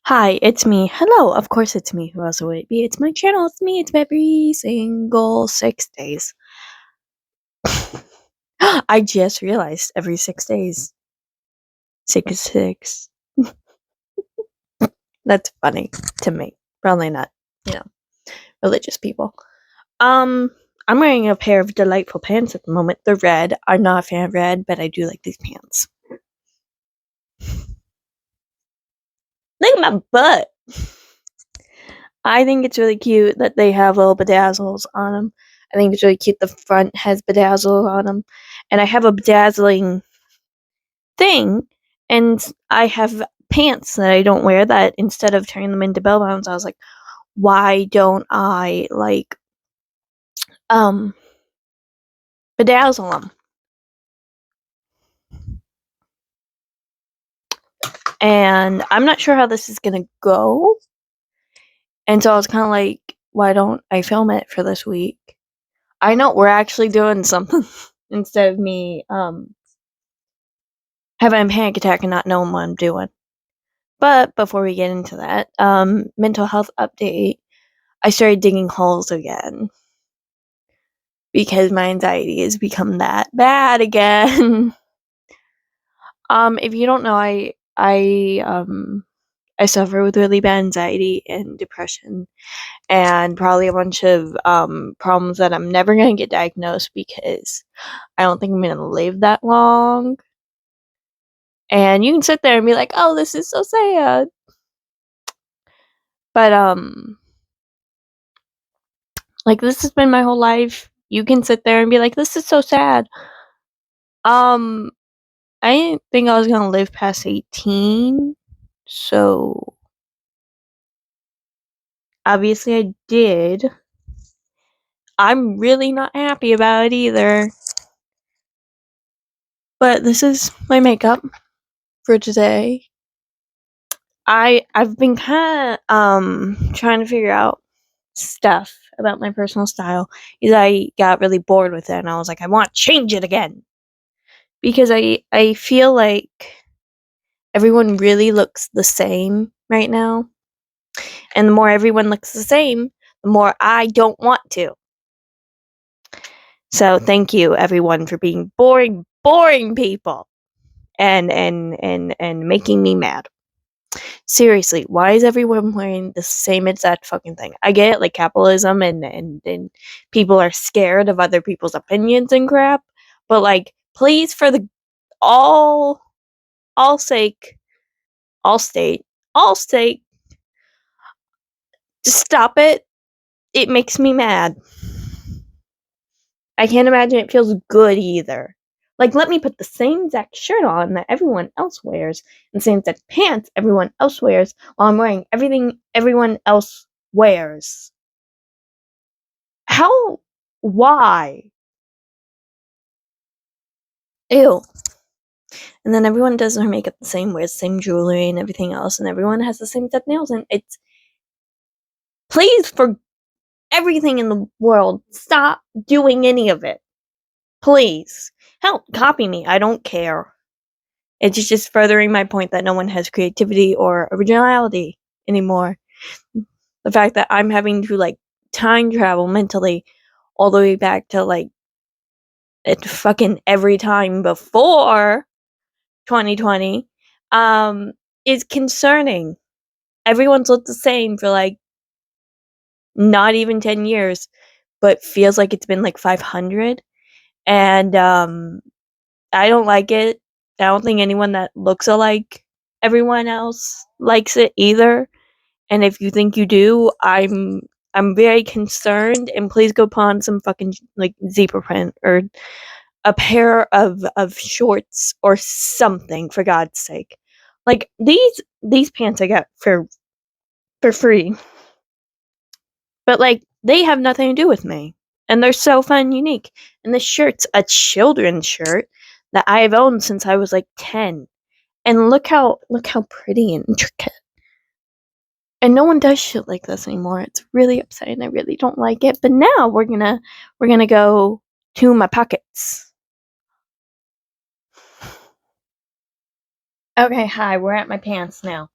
Hi, it's me. Hello, of course it's me. Who else would it be? It's my channel. It's me. It's every single 6 days. I just realized every 6 days. 6 is 6. That's funny to me. Probably not, you know, religious people. Um, I'm wearing a pair of delightful pants at the moment. They're red. I'm not a fan of red, but I do like these pants. Look at my butt. I think it's really cute that they have little bedazzles on them. I think it's really cute the front has bedazzle on them. And I have a bedazzling thing, and I have pants that I don't wear that instead of turning them into bell bottoms, I was like, why don't I, bedazzle them? And I'm not sure how this is gonna go. And so I was kind of like, why don't I film it for this week? I know we're actually doing something instead of me having a panic attack and not knowing what I'm doing. But before we get into that, mental health update. I started digging holes again because my anxiety has become that bad again. If you don't know, I suffer with really bad anxiety and depression, and probably a bunch of problems that I'm never gonna get diagnosed because I don't think I'm gonna live that long. And you can sit there and be like, "Oh, this is so sad," but like this has been my whole life. You can sit there and be like, "This is so sad." Um, I didn't think I was gonna live past 18, so obviously I did. I'm really not happy about it either. But this is my makeup for today. I've been kind of trying to figure out stuff about my personal style because I got really bored with it and I was like, I want to change it again because I feel like everyone really looks the same right now, and the more everyone looks the same, the more I don't want to. So thank you everyone for being boring people and making me mad. Seriously, why is everyone wearing the same exact fucking thing? I get it, like capitalism and people are scared of other people's opinions and crap, but like please for the all all sake, all state, all state, just stop it. It makes me mad. I can't imagine it feels good either. Like, let me put the same exact shirt on that everyone else wears, and the same exact pants everyone else wears, while I'm wearing everything everyone else wears. How? Why? Ew. And then everyone does their makeup the same, wears the same jewelry and everything else, and everyone has the same exact nails, and it's. Please, for everything in the world, stop doing any of it. Please. Hell, copy me. I don't care. It's just furthering my point that no one has creativity or originality anymore. The fact that I'm having to like time travel mentally all the way back to like it fucking every time before 2020 is concerning. Everyone's looked the same for like not even 10 years, but feels like it's been like 500. And I don't like it. I don't think anyone that looks alike everyone else likes it either. And if you think you do, I'm very concerned. And please go put on some fucking like zebra print or a pair of shorts or something for God's sake. Like these pants I got for free, but like they have nothing to do with me, and they're so fun and unique. And this shirt's a children's shirt that I have owned since I was like 10. And look how pretty and intricate. And no one does shit like this anymore. It's really upsetting. I really don't like it. But now we're gonna go to my pockets. Okay, hi, we're at my pants now.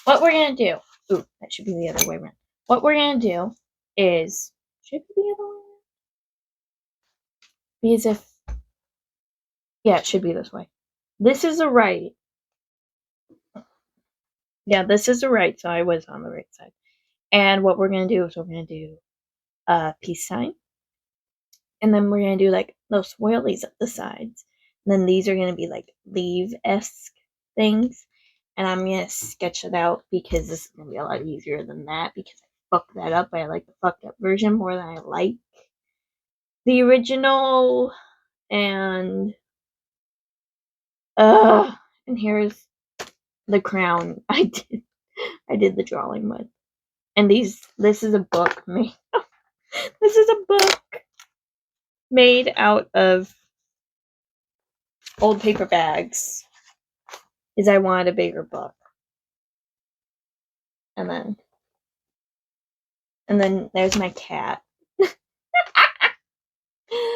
what we're gonna do, ooh, that should be the other way around. What we're gonna do is, should it be the other way around? Because yeah, it should be this way. This is the right. Yeah, this is the right, so I was on the right side. And what we're gonna do is we're gonna do a peace sign. And then we're gonna do like those swirlies at the sides. And then these are gonna be like leaf-esque things. And I'm gonna sketch it out because this is gonna be a lot easier than that because I fucked that up. I like the fucked up version more than I like the original. And and here's the crown I did the drawing with. And this is a book made this is a book made out of old paper bags. Is I wanted a bigger book. And then there's my cat.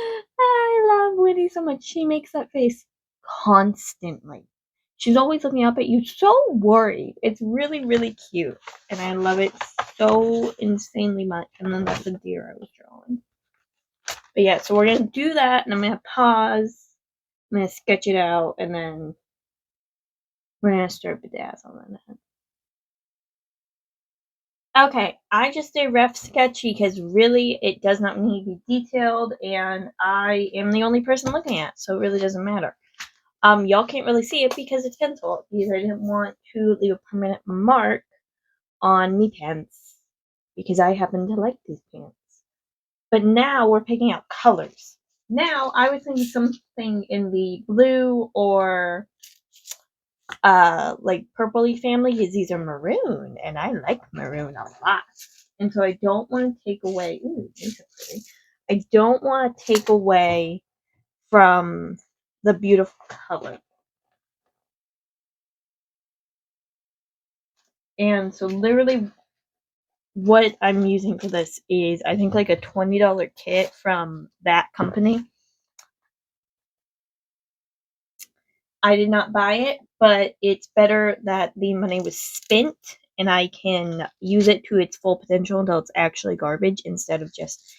I love Winnie so much. She makes that face constantly. She's always looking up at you, so worried. It's really, really cute. And I love it so insanely much. And then that's a deer I was drawing. But yeah, so we're going to do that. And I'm going to pause. I'm going to sketch it out. And then we're going to start bedazzling it. Okay, I just did rough sketch because really it does not need to be detailed, and I am the only person looking at it, so it really doesn't matter. Y'all can't really see it because it's pencil, because I didn't want to leave a permanent mark on me pants, because I happen to like these pants. But now we're picking out colors. Now I was thinking something in the blue or like purpley family, because these are maroon, and I like maroon a lot. And so I don't want to take away. Ooh, these are pretty. I don't want to take away from the beautiful color. And so literally what I'm using for this is I think like a $20 kit from that company. I did not buy it, but it's better that the money was spent and I can use it to its full potential until it's actually garbage instead of just,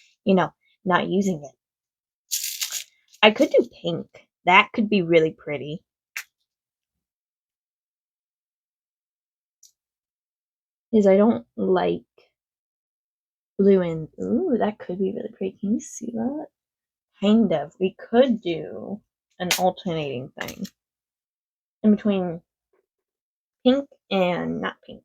not using it. I could do pink. That could be really pretty. Because I don't like blue and ooh, that could be really pretty. Can you see that? Kind of. We could do an alternating thing in between pink and not pink.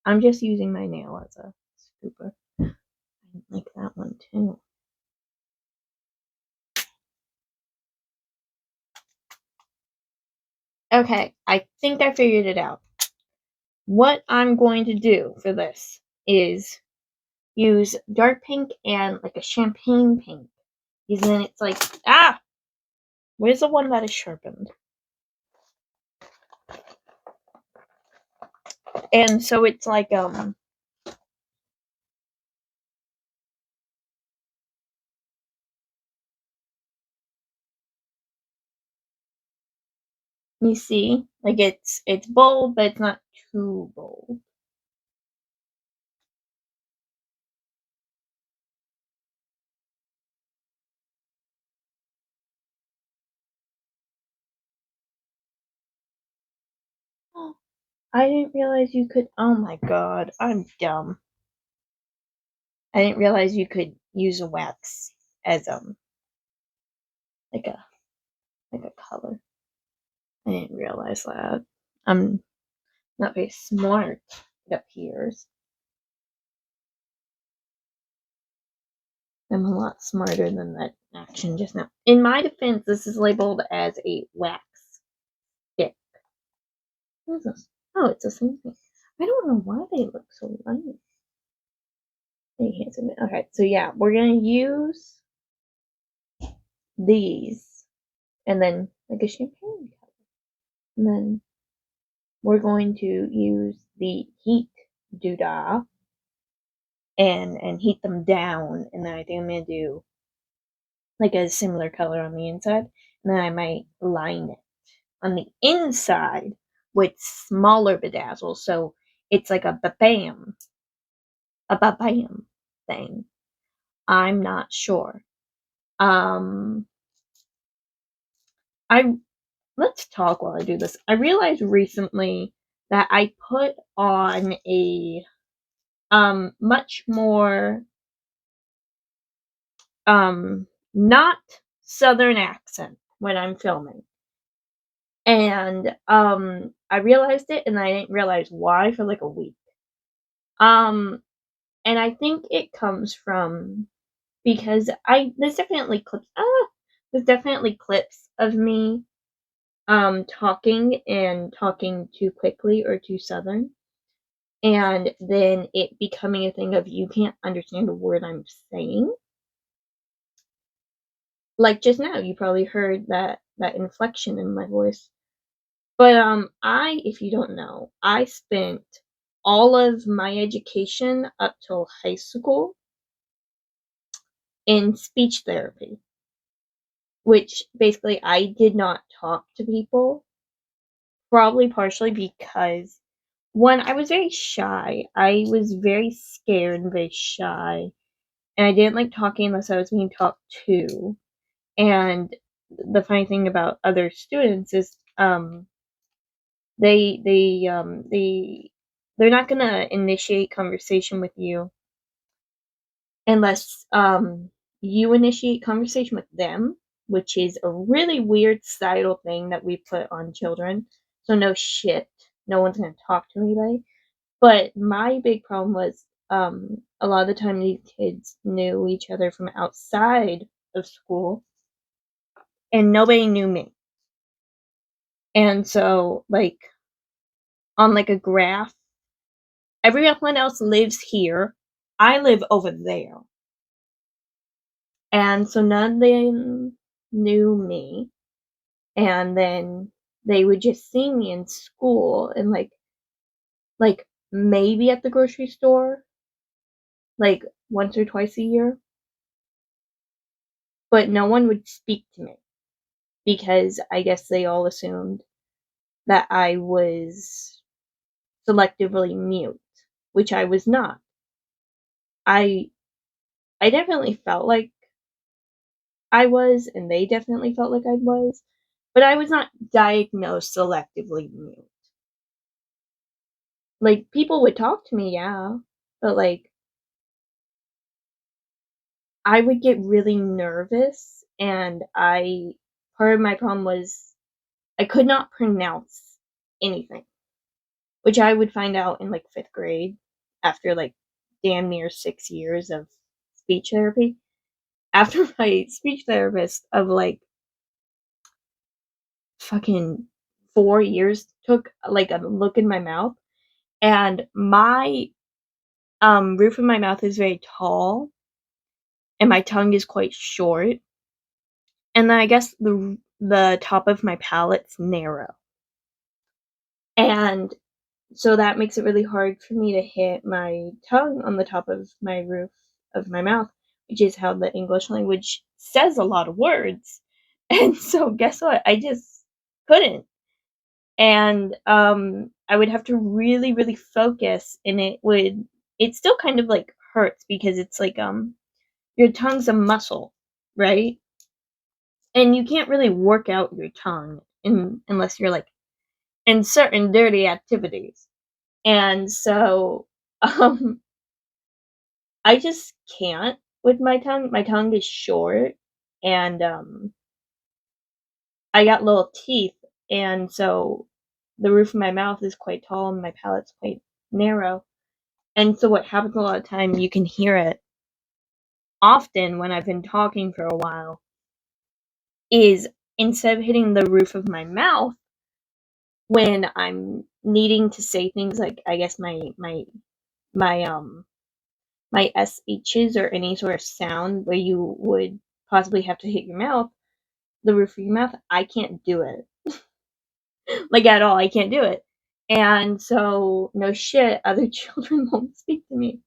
I'm just using my nail as a scooper. I like that one too. Okay, I think I figured it out. What I'm going to do for this is use dark pink and like a champagne pink. Because then it's like, where's the one that is sharpened? And so it's like, you see, like it's bold, but it's not too bold. Oh, I didn't realize you could. Oh my god, I'm dumb. I didn't realize you could use a wax as like a color. I didn't realize that. I'm not very smart. It appears. I'm a lot smarter than that action just now. In my defense, this is labeled as a wax stick. What is this? Oh, it's the same thing. I don't know why they look so light. Okay, so yeah, we're gonna use these and then like a champagne color. And then we're going to use the heat doodah and heat them down. And then I think I'm gonna do like a similar color on the inside, and then I might line it on the inside with smaller bedazzle, so it's like a ba-bam thing. I'm not sure. Um, I Let's talk while I do this. I realized recently that I put on a much more not southern accent when I'm filming. And I realized it and I didn't realize why for like a week. Um and I think it comes from because there's definitely clips of me talking and talking too quickly or too southern, and then it becoming a thing of you can't understand a word I'm saying. Like just now, you probably heard that inflection in my voice. But if you don't know, I spent all of my education up till high school in speech therapy, which basically I did not talk to people, probably partially because one, I was very shy. I was very scared and very shy, and I didn't like talking unless I was being talked to. And the funny thing about other students is they're not gonna initiate conversation with you unless you initiate conversation with them, which is a really weird societal thing that we put on children. So no shit, no one's gonna talk to anybody. But my big problem was a lot of the time these kids knew each other from outside of school, and nobody knew me. And so, like, on like a graph, everyone else lives here. I live over there. And so none of them knew me. And then they would just see me in school and like maybe at the grocery store, like once or twice a year. But no one would speak to me because I guess they all assumed that I was selectively mute, which I was not. I I definitely felt like I was, and they definitely felt like I was, but I was not diagnosed selectively mute. Like, people would talk to me, yeah, but, like, I would get really nervous, and part of my problem was I could not pronounce anything, which I would find out in, like, 5th grade after, like, damn near 6 years of speech therapy. After my speech therapist of, like, fucking 4 years took, like, a look in my mouth, and my roof of my mouth is very tall and my tongue is quite short, and then I guess the top of my palate's narrow, and so that makes it really hard for me to hit my tongue on the top of my roof of my mouth, which is how the English language says a lot of words. And so guess what, I just couldn't. And I would have to really really focus, and it still kind of like hurts because it's like your tongue's a muscle, right? And you can't really work out your tongue unless you're like in certain dirty activities. And so um I just can't with my tongue. My tongue is short, and I got little teeth, and so the roof of my mouth is quite tall and my palate's quite narrow. And so what happens a lot of time, you can hear it often when I've been talking for a while, is instead of hitting the roof of my mouth when I'm needing to say things like, I guess my my SHs or any sort of sound where you would possibly have to hit your mouth, the roof of your mouth, I can't do it. Like at all, I can't do it. And so no shit, other children won't speak to me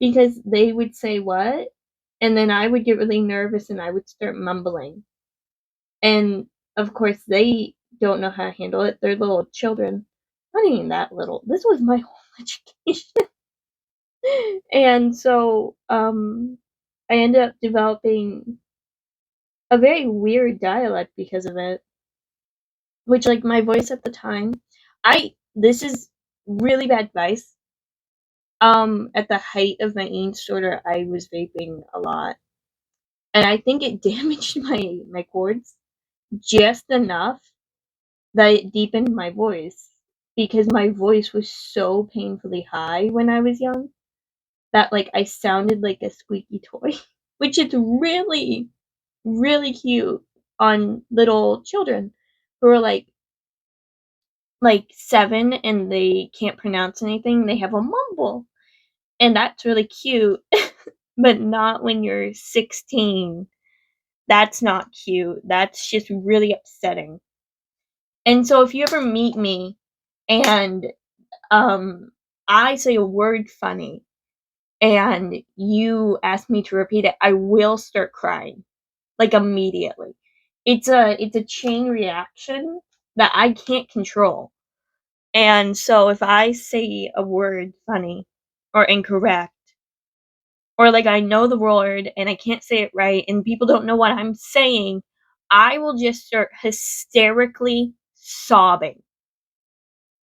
because they would say what? And then I would get really nervous and I would start mumbling. And of course, they don't know how to handle it. They're little children. Not even that little. This was my whole education. And so I ended up developing a very weird dialect because of it. Which, like, my voice at the time, this is really bad advice. At the height of my eating disorder, I was vaping a lot. And I think it damaged my cords just enough that it deepened my voice. Because my voice was so painfully high when I was young that, like, I sounded like a squeaky toy. Which is really, really cute on little children who are like 7 and they can't pronounce anything. They have a mumble. And that's really cute. But not when you're 16. That's not cute. That's just really upsetting. And so if you ever meet me and I say a word funny and you ask me to repeat it, I will start crying, like, immediately. It's a chain reaction that I can't control. And so if I say a word funny or incorrect, or like I know the word and I can't say it right and people don't know what I'm saying, I will just start hysterically sobbing.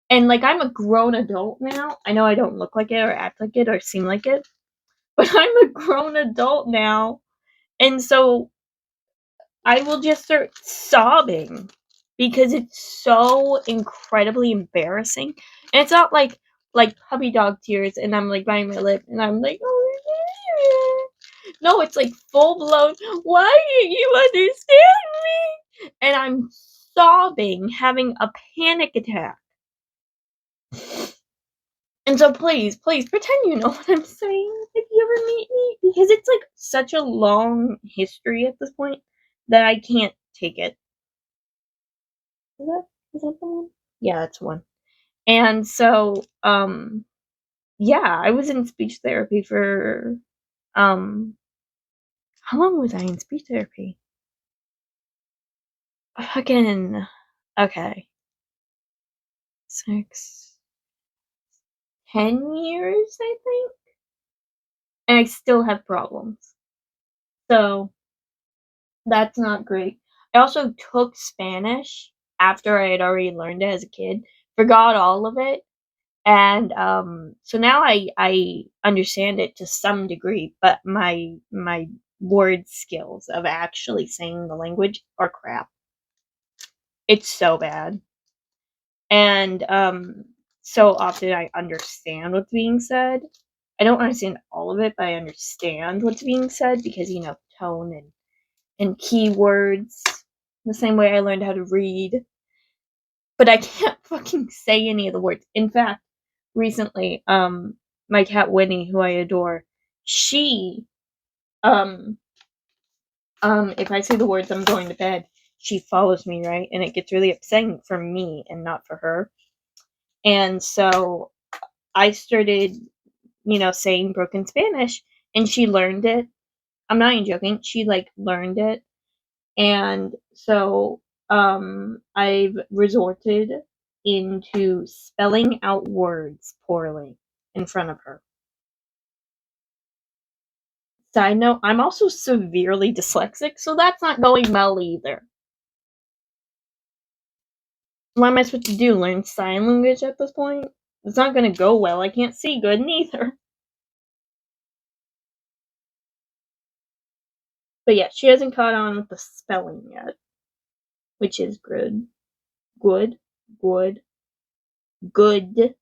And, like, I'm a grown adult now. I know I don't look like it or act like it or seem like it, but I'm a grown adult now. And so I will just start sobbing because it's so incredibly embarrassing. And it's not like puppy dog tears and I'm like biting my lip and I'm like, oh, no, it's like full blown, why didn't you understand me? And I'm sobbing, having a panic attack. And so please pretend you know what I'm saying if you ever meet me, because it's like such a long history at this point that I can't take it. Is that the one? Yeah, that's one. And so, yeah, I was in speech therapy for, how long was I in speech therapy? Fucking, okay. 6, 10 years, I think? And I still have problems. So, that's not great. I also took Spanish after I had already learned it as a kid, forgot all of it, and so now I understand it to some degree, but my word skills of actually saying the language are crap. It's so bad. And so often I understand what's being said. I don't understand all of it, but I understand what's being said because, you know, tone and keywords, the same way I learned how to read. But I can't fucking say any of the words. In fact, recently, my cat Winnie, who I adore, she, if I say the words "I'm going to bed," she follows me, right? And it gets really upsetting for me and not for her. And so I started, you know, saying broken Spanish, and she learned it. I'm not even joking. She like learned it. And so I've resorted into spelling out words poorly in front of her. Side note, I'm also severely dyslexic, so that's not going well either. What am I supposed to do? Learn sign language at this point? It's not going to go well. I can't see good neither. But yeah, she hasn't caught on with the spelling yet, which is good. Good. Good. Good.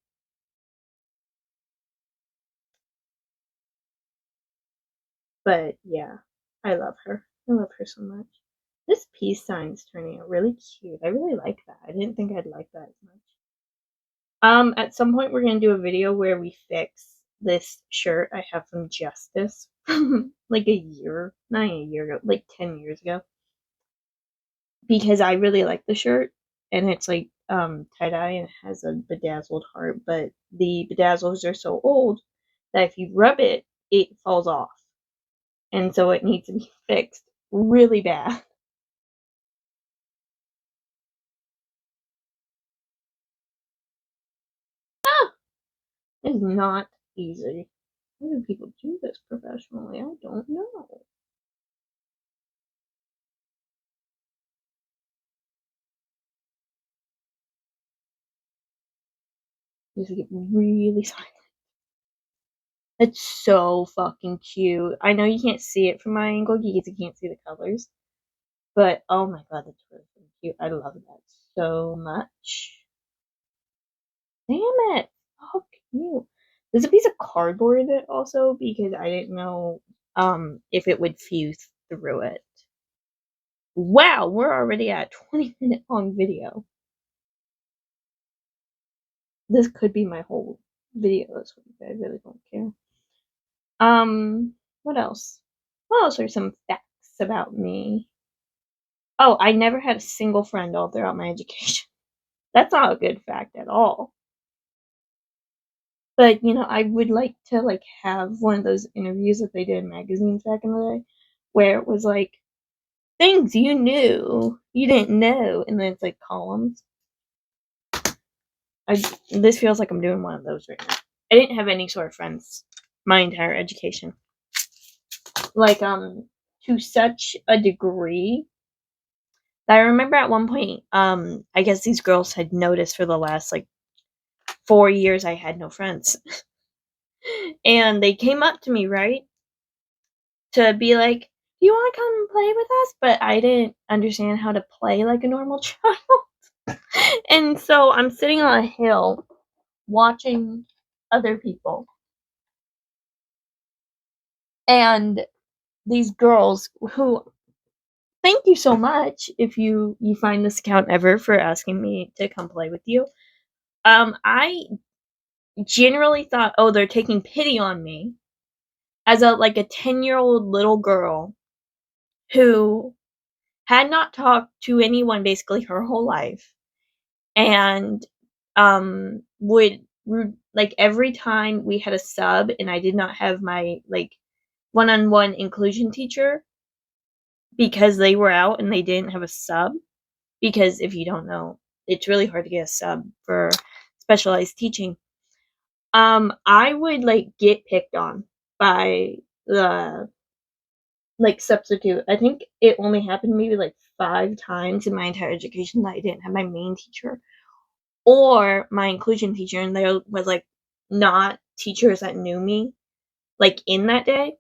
But yeah, I love her. I love her so much. This peace sign's turning out really cute. I really like that. I didn't think I'd like that as much. At some point we're gonna do a video where we fix this shirt I have from Justice like not a year ago, like 10 years ago. Because I really like the shirt and it's like tie-dye and it has a bedazzled heart, but the bedazzles are so old that if you rub it, it falls off. and so it needs to be fixed really bad. It's not easy. How do people do this professionally? I don't know. Just get really silent. It's so fucking cute. I know you can't see it from my angle because you can't see the colors. But oh my god, that's really cute. I love that so much. Damn it! How cute. There's a piece of cardboard in it also because I didn't know if it would fuse through it. Wow, we're already at a 20-minute long video. This could be my whole video this week. I really don't care. What else? What else are some facts about me? Oh, I never had a single friend all throughout my education. That's not a good fact at all. But I would like to have one of those interviews that they did in magazines back in the day, where it was like things you knew you didn't know, and then it's like columns. This feels like I'm doing one of those right now. I didn't have any sort of friends my entire education, like to such a degree that I remember at one point, I guess these girls had noticed for the last 4 years I had no friends. And they came up to me, right? To be like, "Do you want to come and play with us?" But I didn't understand how to play like a normal child. And so I'm sitting on a hill watching other people. And these girls who, thank you so much if you find this account ever for asking me to come play with you. I generally thought, oh, they're taking pity on me as a 10-year-old little girl who had not talked to anyone basically her whole life, and would every time we had a sub and I did not have my one-on-one inclusion teacher because they were out and they didn't have a sub, because if you don't know, it's really hard to get a sub for specialized teaching. I would get picked on by the substitute. I think it only happened maybe 5 times in my entire education that I didn't have my main teacher or my inclusion teacher, and there was not teachers that knew me in that day.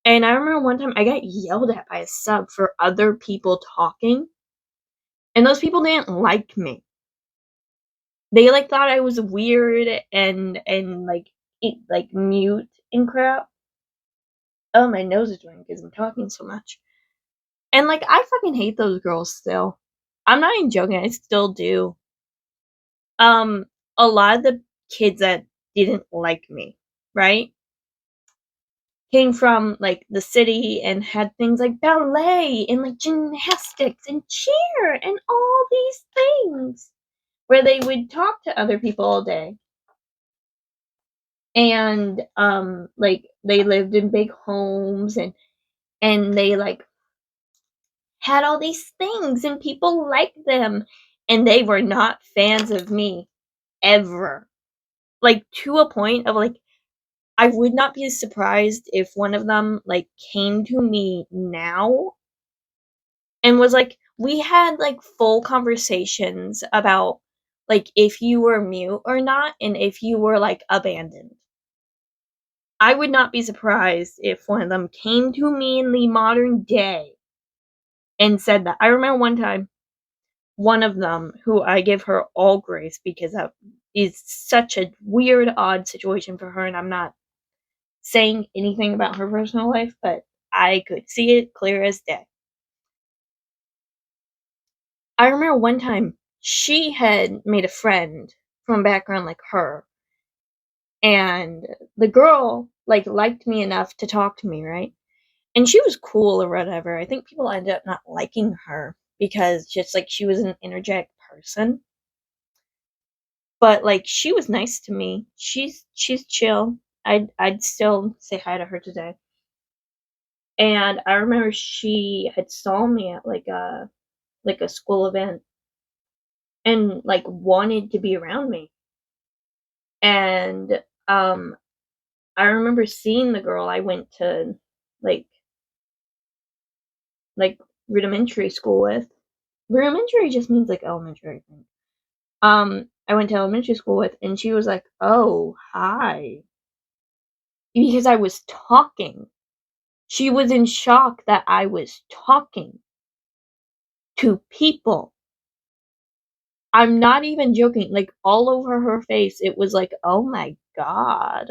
And I remember one time I got yelled at by a sub for other people talking, and those people didn't like me. They thought I was weird and mute and crap. Oh, my nose is running because I'm talking so much. And I fucking hate those girls still. I'm not even joking, I still do. A lot of the kids that didn't like me, right, came from the city and had things like ballet and gymnastics and cheer and all these things where they would talk to other people all day. And they lived in big homes and they had all these things and people liked them, and they were not fans of me ever. To a point of I would not be surprised if one of them came to me now and was we had full conversations about if you were mute or not and if you were abandoned. I would not be surprised if one of them came to me in the modern day and said that. I remember one time, one of them, who I give her all grace because that is such a weird, odd situation for her, and I'm not saying anything about her personal life, but I could see it clear as day. I remember one time she had made a friend from a background like her, and the girl liked me enough to talk to me, right? And she was cool or whatever. I think people ended up not liking her because just she was an energetic person. But she was nice to me. She's chill. I'd still say hi to her today. And I remember she had saw me at like a school event and like wanted to be around me. And I remember seeing the girl I went to like like rudimentary school with. Rudimentary just means like elementary, I think. I went to elementary school with, and she was like, "Oh, hi," because I was talking. She was in shock that I was talking to people. I'm not even joking. Like all over her face, it was like, "Oh my god."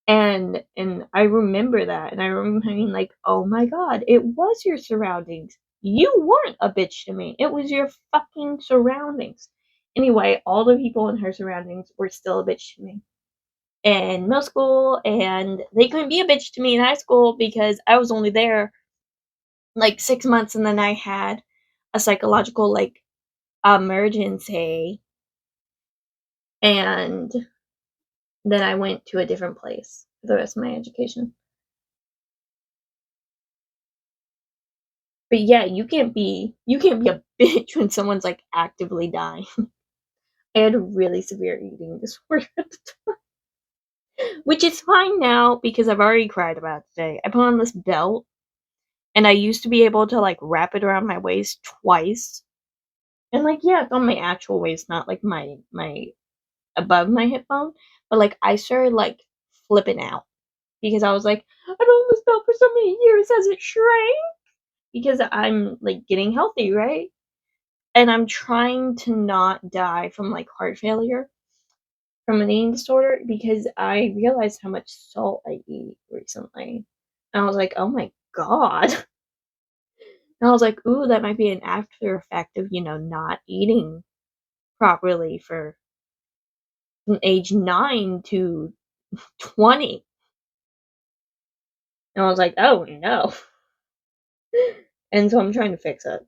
And I remember that, and I remember being like, "Oh my god, it was your surroundings. You weren't a bitch to me. It was your fucking surroundings." Anyway, all the people in her surroundings were still a bitch to me in middle school, and they couldn't be a bitch to me in high school because I was only there like 6 months, and then I had a psychological like emergency, and then I went to a different place for the rest of my education. But yeah, you can't be a bitch when someone's like actively dying. I had a really severe eating disorder at the time, which is fine now because I've already cried about it today. I put on this belt, and I used to be able to like wrap it around my waist twice. And like yeah, it's on my actual waist, not like my above my hip bone. But like I started like flipping out because I was like, I've owned this belt for so many years, has it shrank? Because I'm like getting healthy, right? And I'm trying to not die from like heart failure from an eating disorder because I realized how much salt I eat recently. And I was like, oh my god. And I was like, ooh, that might be an after effect of, not eating properly for from age 9 to 20. And I was like, oh no. And so I'm trying to fix it.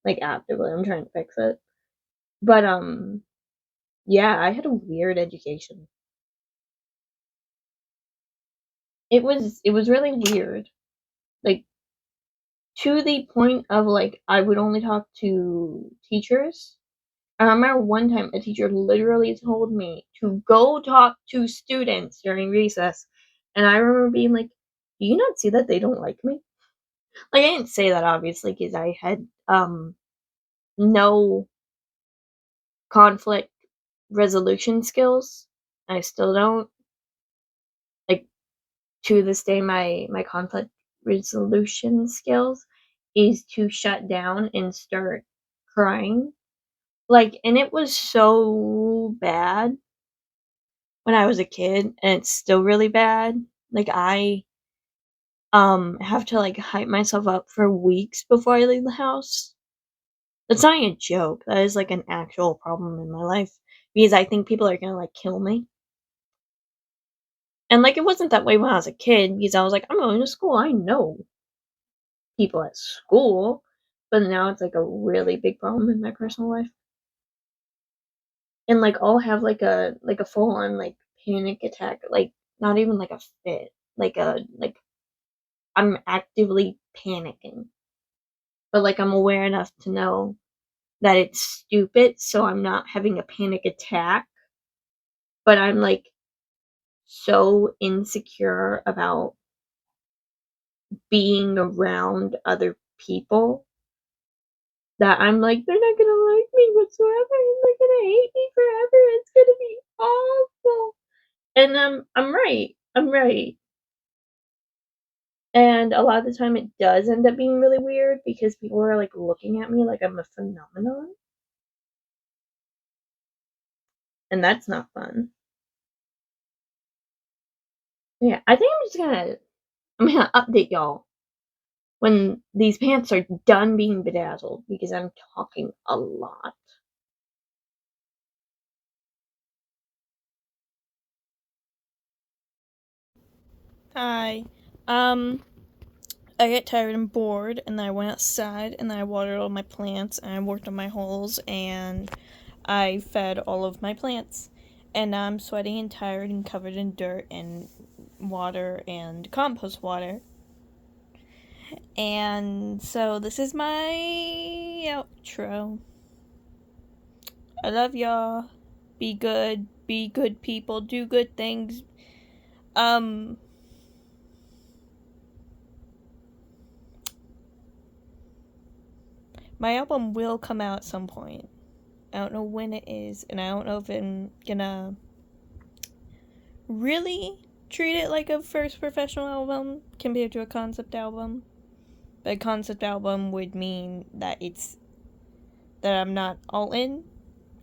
Like actively, I'm trying to fix it. But yeah, I had a weird education. It was really weird. Like to the point of like I would only talk to teachers. I remember one time a teacher literally told me to go talk to students during recess, and I remember being like, "Do you not see that they don't like me?" Like I didn't say that obviously because I had no conflict resolution skills. I still don't. Like to this day, my conflict resolution skills is to shut down and start crying. Like, and it was so bad when I was a kid, and it's still really bad. Like, I have to like hype myself up for weeks before I leave the house. That's not even a joke. That is like an actual problem in my life because I think people are gonna like kill me. And like, it wasn't that way when I was a kid because I was like, I'm going to school. I know people at school, but now it's like a really big problem in my personal life. And like I'll have like a full on like panic attack, like not even like a fit, like I'm actively panicking, but like I'm aware enough to know that it's stupid, so I'm not having a panic attack, but I'm like so insecure about being around other people that I'm like, they're not gonna like me whatsoever, and they're gonna hate me forever. It's gonna be awful. And I'm right. I'm right. And a lot of the time it does end up being really weird because people are like looking at me like I'm a phenomenon. And that's not fun. Yeah, I think I'm gonna update y'all when these pants are done being bedazzled because I'm talking a lot. Hi. Um, I get tired and bored, and then I went outside and then I watered all my plants and I worked on my holes and I fed all of my plants. And now I'm sweaty and tired and covered in dirt and water and compost water. And so this is my outro. I love y'all. Be good. Be good people. Do good things. My album will come out at some point. I don't know when it is, and I don't know if I'm gonna really treat it like a first professional album compared to a concept album. But a concept album would mean that I'm not all in,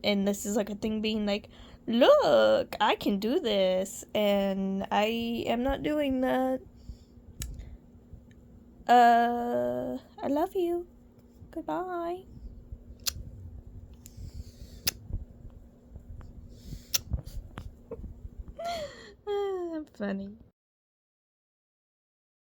and this is like a thing being like, look, I can do this, and I am not doing that. I love you. Goodbye. I'm funny.